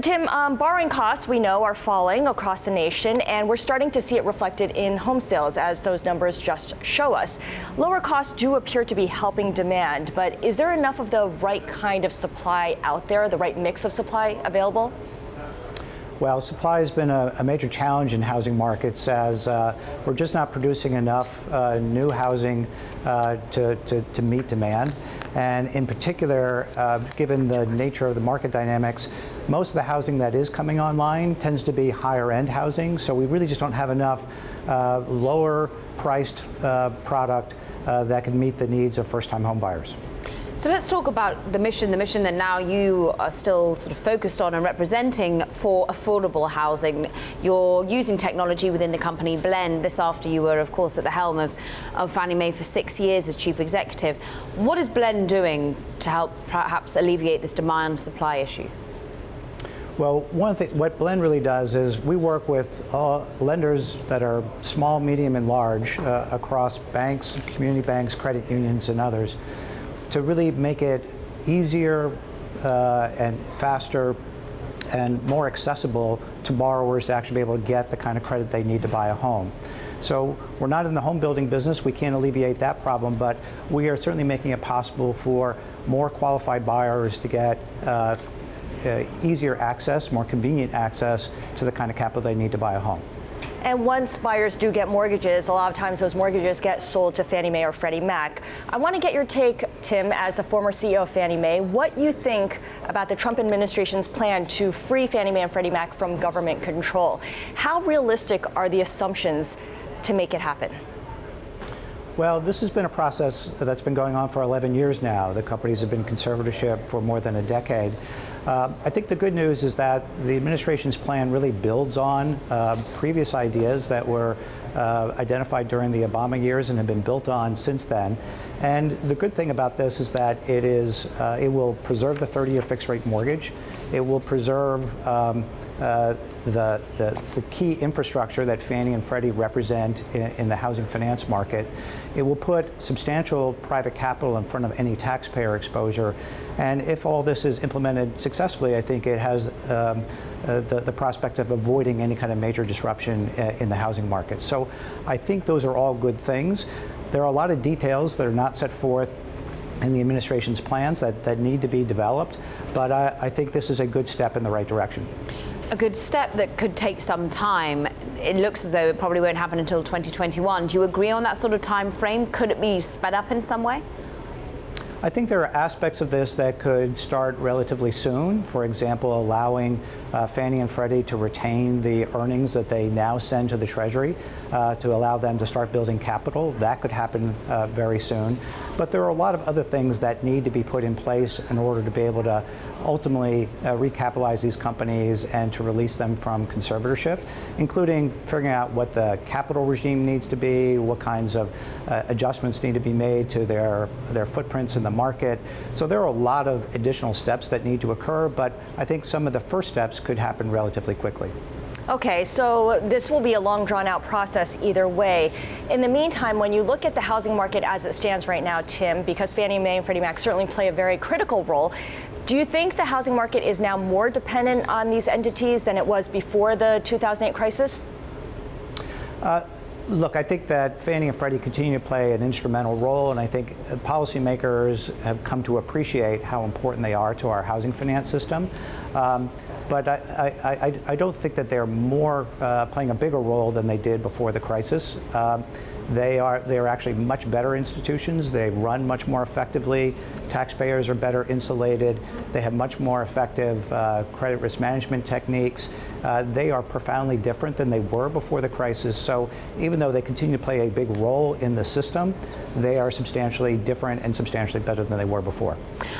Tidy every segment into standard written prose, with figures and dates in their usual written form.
Tim, borrowing costs, we know, are falling across the nation, and we're starting to see it reflected in home sales, as those numbers just show us. Lower costs do appear to be helping demand, but is there enough of the right kind of supply out there, the right mix of supply available? Well, supply has been a major challenge in housing markets, as we're just not producing enough new housing to meet demand. And in particular, given the nature of the market dynamics, most of the housing that is coming online tends to be higher end housing. So we really just don't have enough lower priced product that can meet the needs of first time home buyers. So let's talk about the mission that now you are still sort of focused on and representing for affordable housing. You're using technology within the company Blend. This after you were, of course, at the helm of Fannie Mae for 6 years as chief executive. What is Blend doing to help perhaps alleviate this demand-supply issue? Well, one thing, what Blend really does is we work with lenders that are small, medium, and large across banks, community banks, credit unions, and others, to really make it easier and faster and more accessible to borrowers to actually be able to get the kind of credit they need to buy a home. So we're not in the home building business. We can't alleviate that problem, but we are certainly making it possible for more qualified buyers to get easier access, more convenient access to the kind of capital they need to buy a home. And once buyers do get mortgages, a lot of times those mortgages get sold to Fannie Mae or Freddie Mac. I want to get your take, Tim, as the former CEO of Fannie Mae, what you think about the Trump administration's plan to free Fannie Mae and Freddie Mac from government control. How realistic are the assumptions to make it happen? Well, this has been a process that's been going on for 11 years now. The companies have been in conservatorship for more than a decade. I think the good news is that the administration's plan really builds on previous ideas that were identified during the Obama years and have been built on since then. And the good thing about this is that it will preserve the 30-year fixed rate mortgage. It will preserve the key infrastructure that Fannie and Freddie represent in the housing finance market. It will put substantial private capital in front of any taxpayer exposure. And if all this is implemented successfully, I think it has the prospect of avoiding any kind of major disruption in the housing market. So I think those are all good things. There are a lot of details that are not set forth in the administration's plans that need to be developed, but I think this is a good step in the right direction. A good step that could take some time. It looks as though it probably won't happen until 2021. Do you agree on that sort of time frame? Could it be sped up in some way? I think there are aspects of this that could start relatively soon. For example, allowing Fannie and Freddie to retain the earnings that they now send to the Treasury to allow them to start building capital. That could happen very soon. But there are a lot of other things that need to be put in place in order to be able to ultimately recapitalize these companies and to release them from conservatorship, including figuring out what the capital regime needs to be, what kinds of adjustments need to be made to their footprints in the market. So there are a lot of additional steps that need to occur, but I think some of the first steps could happen relatively quickly. Okay, so this will be a long, drawn-out process either way. In the meantime, when you look at the housing market as it stands right now, Tim, because Fannie Mae and Freddie Mac certainly play a very critical role, do you think the housing market is now more dependent on these entities than it was before the 2008 crisis? Look, I think that Fannie and Freddie continue to play an instrumental role, and I think policymakers have come to appreciate how important they are to our housing finance system. But I don't think that they're more playing a bigger role than they did before the crisis. They are actually much better institutions. They run much more effectively. Taxpayers are better insulated. They have much more effective credit risk management techniques. They are profoundly different than they were before the crisis. So even though they continue to play a big role in the system, they are substantially different and substantially better than they were before.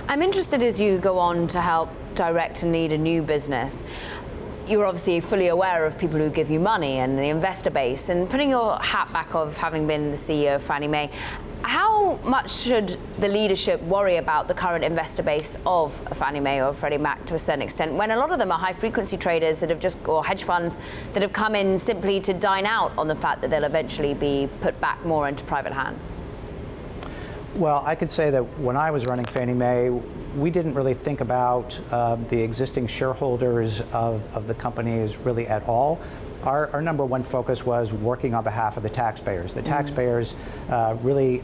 I'm interested, as you go on to help direct and lead a new business, you're obviously fully aware of people who give you money and the investor base, and putting your hat back of having been the CEO of Fannie Mae, how much should the leadership worry about the current investor base of Fannie Mae or Freddie Mac to a certain extent, when a lot of them are high frequency traders that have or hedge funds that have come in simply to dine out on the fact that they'll eventually be put back more into private hands? Well, I could say that when I was running Fannie Mae, we didn't really think about the existing shareholders of the companies really at all. Our number one focus was working on behalf of the taxpayers. The taxpayers really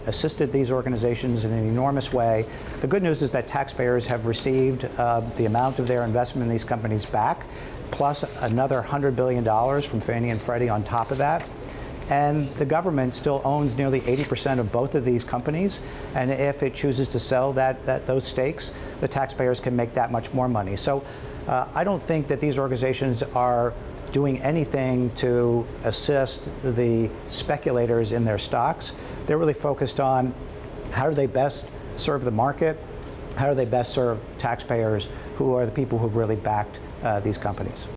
assisted these organizations in an enormous way. The good news is that taxpayers have received the amount of their investment in these companies back, plus another $100 billion from Fannie and Freddie on top of that. And the government still owns nearly 80% of both of these companies. And if it chooses to sell those stakes, the taxpayers can make that much more money. So I don't think that these organizations are doing anything to assist the speculators in their stocks. They're really focused on how do they best serve the market, how do they best serve taxpayers, who are the people who've really backed these companies.